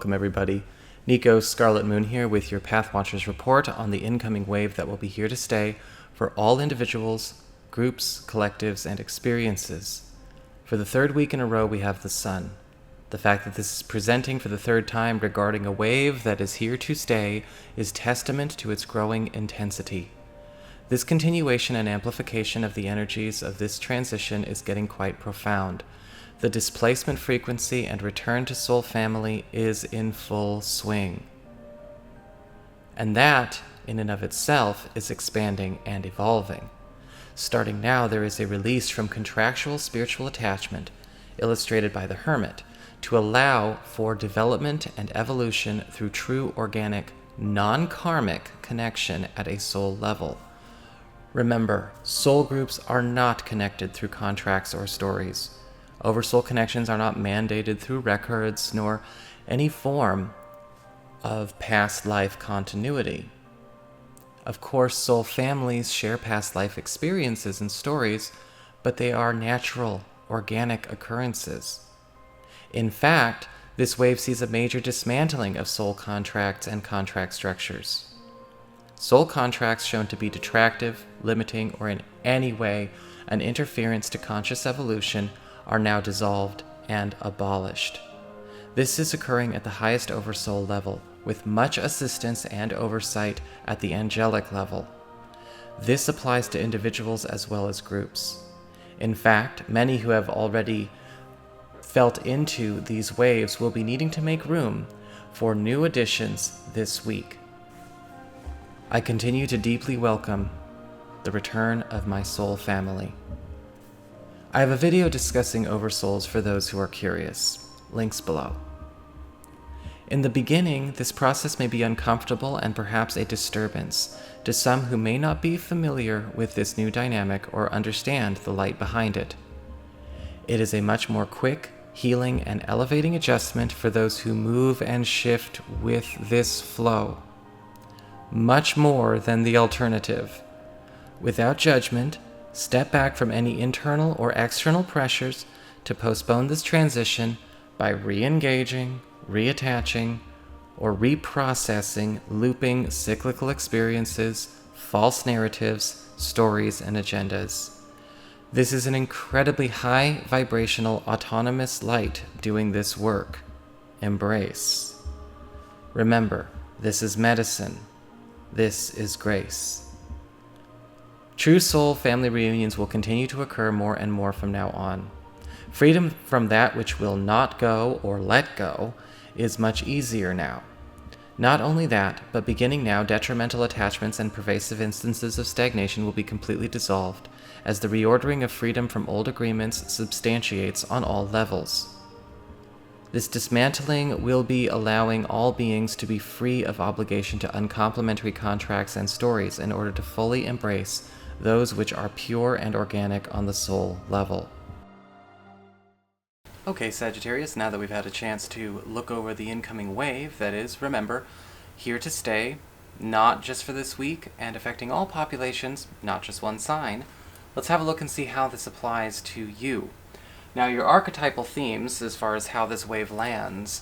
Welcome everybody. NICO Scarlet Moon here with your Path Watchers report on the incoming wave that will be here to stay for all individuals, groups, collectives, and experiences. For the third week in a row we have the Sun. The fact that this is presenting for the third time regarding a wave that is here to stay is testament to its growing intensity. This continuation and amplification of the energies of this transition is getting quite profound. The displacement frequency and return to soul family is in full swing. And that, in and of itself, is expanding and evolving. Starting now, there is a release from contractual spiritual attachment, illustrated by the Hermit, to allow for development and evolution through true organic, non-karmic connection at a soul level. Remember, soul groups are not connected through contracts or stories. Oversoul connections are not mandated through records nor any form of past life continuity. Of course, soul families share past life experiences and stories, but they are natural, organic occurrences. In fact, this wave sees a major dismantling of soul contracts and contract structures. Soul contracts shown to be detractive, limiting, or in any way an interference to conscious evolution are now dissolved and abolished. This is occurring at the highest Oversoul level, with much assistance and oversight at the angelic level. This applies to individuals as well as groups. In fact, many who have already felt into these waves will be needing to make room for new additions this week. I continue to deeply welcome the return of my soul family. I have a video discussing oversouls for those who are curious. Links below. In the beginning, this process may be uncomfortable and perhaps a disturbance to some who may not be familiar with this new dynamic or understand the light behind it. It is a much more quick, healing, and elevating adjustment for those who move and shift with this flow. Much more than the alternative. Without judgment, step back from any internal or external pressures to postpone this transition by re-engaging, reattaching, or reprocessing looping cyclical experiences, false narratives, stories, and agendas. This is an incredibly high vibrational autonomous light doing this work. Embrace. Remember, this is medicine. This is grace. True soul family reunions will continue to occur more and more from now on. Freedom from that which will not go or let go is much easier now. Not only that, but beginning now, detrimental attachments and pervasive instances of stagnation will be completely dissolved, as the reordering of freedom from old agreements substantiates on all levels. This dismantling will be allowing all beings to be free of obligation to uncomplimentary contracts and stories in order to fully embrace those which are pure and organic on the soul level. Okay, Sagittarius, now that we've had a chance to look over the incoming wave that is, remember, here to stay, not just for this week, and affecting all populations, not just one sign, let's have a look and see how this applies to you. Now, your archetypal themes, as far as how this wave lands,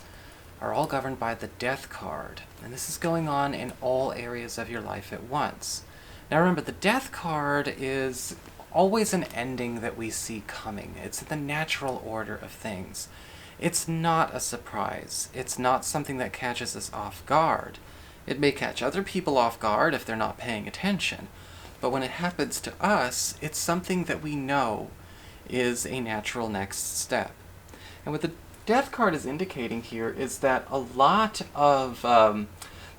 are all governed by the Death card, and this is going on in all areas of your life at once. Now remember, the Death card is always an ending that we see coming. It's the natural order of things. It's not a surprise. It's not something that catches us off guard. It may catch other people off guard if they're not paying attention, but when it happens to us, it's something that we know is a natural next step. And what the Death card is indicating here is that there's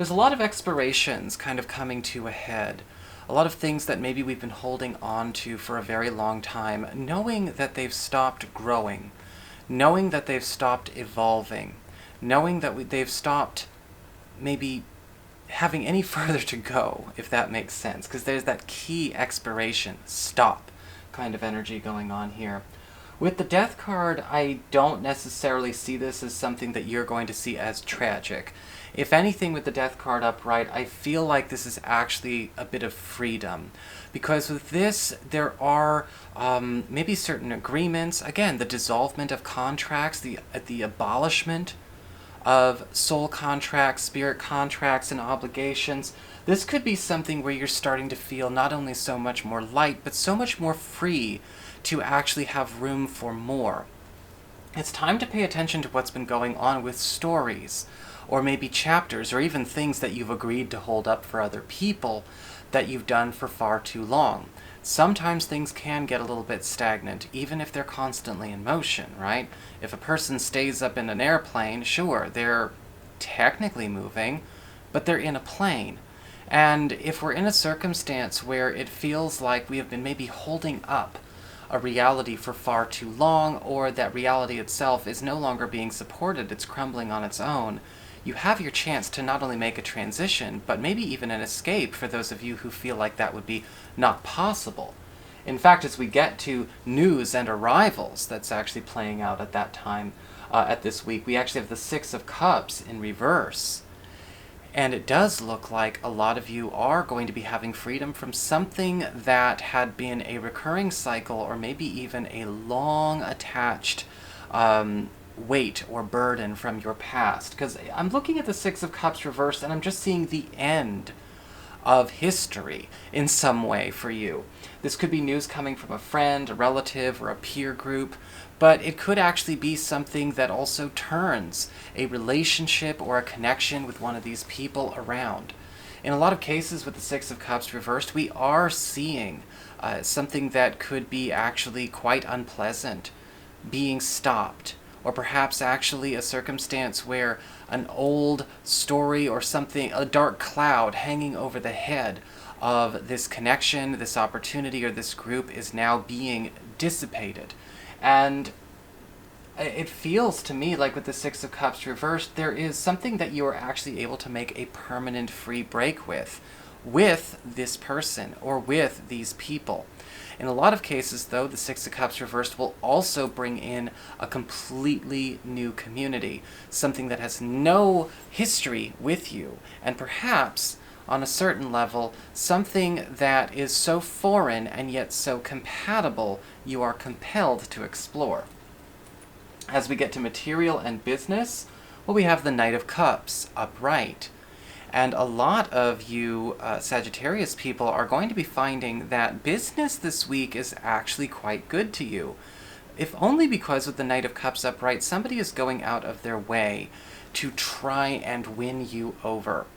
a lot of expirations kind of coming to a head. A lot of things that maybe we've been holding on to for a very long time, knowing that they've stopped growing, knowing that they've stopped evolving, knowing that they've stopped maybe having any further to go, if that makes sense, because there's that key expiration, stop kind of energy going on here. With the Death card, I don't necessarily see this as something that you're going to see as tragic. If anything, with the Death card upright, I feel like this is actually a bit of freedom. Because with this, there are maybe certain agreements, again, the dissolvement of contracts, the abolishment of soul contracts, spirit contracts, and obligations. This could be something where you're starting to feel not only so much more light, but so much more free to actually have room for more. It's time to pay attention to what's been going on with stories, or maybe chapters, or even things that you've agreed to hold up for other people that you've done for far too long. Sometimes things can get a little bit stagnant, even if they're constantly in motion, right? If a person stays up in an airplane, sure, they're technically moving, but they're in a plane. And if we're in a circumstance where it feels like we have been maybe holding up a reality for far too long, or that reality itself is no longer being supported, it's crumbling on its own, you have your chance to not only make a transition, but maybe even an escape for those of you who feel like that would be not possible. In fact, as we get to news and arrivals that's actually playing out at that time, at this week, we actually have the Six of Cups in reverse. And it does look like a lot of you are going to be having freedom from something that had been a recurring cycle, or maybe even a long attached weight or burden from your past. Because I'm looking at the Six of Cups reversed, and I'm just seeing the end of history in some way for you. This could be news coming from a friend, a relative, or a peer group, but it could actually be something that also turns a relationship or a connection with one of these people around. In a lot of cases with the Six of Cups reversed, we are seeing something that could be actually quite unpleasant being stopped, or perhaps actually a circumstance where an old story or something, a dark cloud hanging over the head of this connection, this opportunity, or this group is now being dissipated. And it feels to me like with the Six of Cups reversed, there is something that you are actually able to make a permanent free break with this person or with these people. In a lot of cases, though, the Six of Cups reversed will also bring in a completely new community, something that has no history with you, and perhaps, on a certain level, something that is so foreign and yet so compatible, you are compelled to explore. As we get to material and business, well, we have the Knight of Cups upright. And a lot of you Sagittarius people are going to be finding that business this week is actually quite good to you. If only because with the Knight of Cups upright, somebody is going out of their way to try and win you over.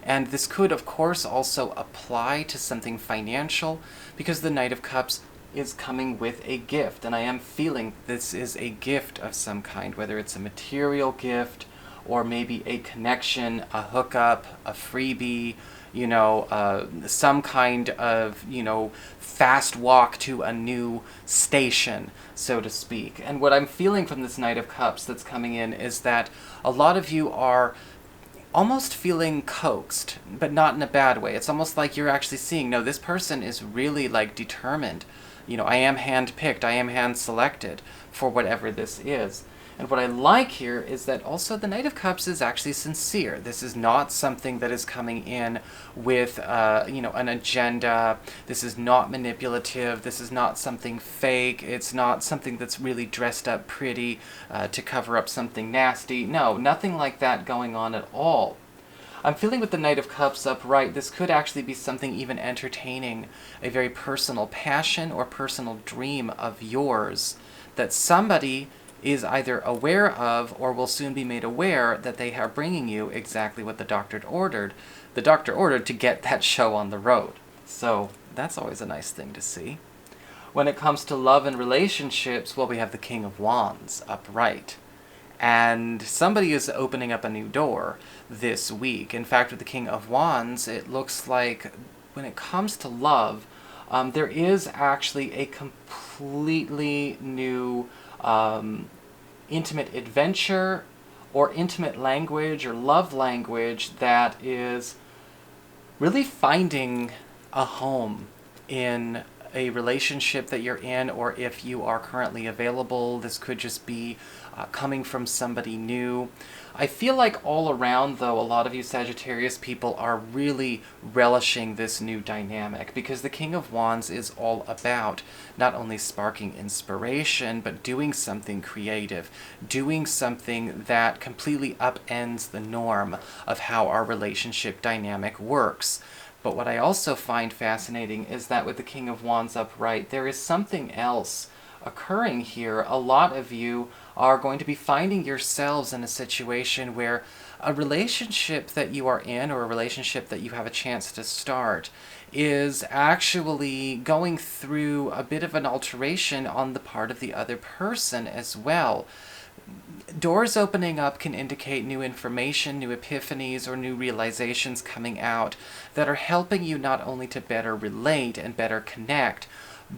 And this could, of course, also apply to something financial, because the Knight of Cups is coming with a gift. And I am feeling this is a gift of some kind, whether it's a material gift, or maybe a connection, a hookup, a freebie, some kind of, fast walk to a new station, so to speak. And what I'm feeling from this Knight of Cups that's coming in is that a lot of you are almost feeling coaxed, but not in a bad way. It's almost like you're actually seeing, no, this person is really determined. I am hand-picked, I am hand-selected for whatever this is. And what I like here is that also the Knight of Cups is actually sincere. This is not something that is coming in with, an agenda. This is not manipulative. This is not something fake. It's not something that's really dressed up pretty to cover up something nasty. No, nothing like that going on at all. I'm feeling with the Knight of Cups upright, this could actually be something even entertaining, a very personal passion or personal dream of yours that somebody is either aware of or will soon be made aware that they are bringing you exactly what the doctor ordered. The doctor ordered to get that show on the road. So that's always a nice thing to see. When it comes to love and relationships, well, we have the King of Wands upright. And somebody is opening up a new door this week. In fact, with the King of Wands, it looks like when it comes to love, there is actually a completely new intimate adventure or intimate language or love language that is really finding a home in a relationship that you're in, or if you are currently available. This could just be coming from somebody new. I feel like all around, though, a lot of you Sagittarius people are really relishing this new dynamic, because the King of Wands is all about not only sparking inspiration, but doing something creative, doing something that completely upends the norm of how our relationship dynamic works. But what I also find fascinating is that with the King of Wands upright, there is something else occurring here. A lot of you are going to be finding yourselves in a situation where a relationship that you are in, or a relationship that you have a chance to start, is actually going through a bit of an alteration on the part of the other person as well. Doors opening up can indicate new information, new epiphanies, or new realizations coming out that are helping you not only to better relate and better connect,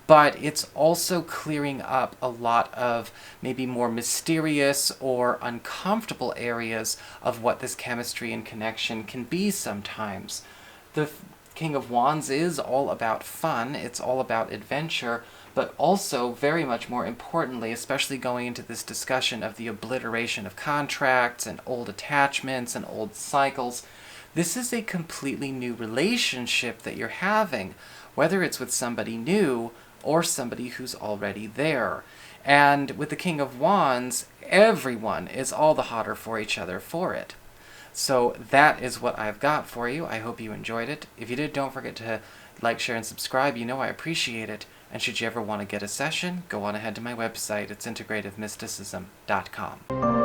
but it's also clearing up a lot of maybe more mysterious or uncomfortable areas of what this chemistry and connection can be sometimes. The King of Wands is all about fun, it's all about adventure, but also, very much more importantly, especially going into this discussion of the obliteration of contracts and old attachments and old cycles, this is a completely new relationship that you're having, whether it's with somebody new or somebody who's already there. And with the King of Wands, everyone is all the hotter for each other for it. So that is what I've got for you. I hope you enjoyed it. If you did, don't forget to like, share, and subscribe. You know I appreciate it. And should you ever want to get a session, go on ahead to my website. It's integrativemysticism.com.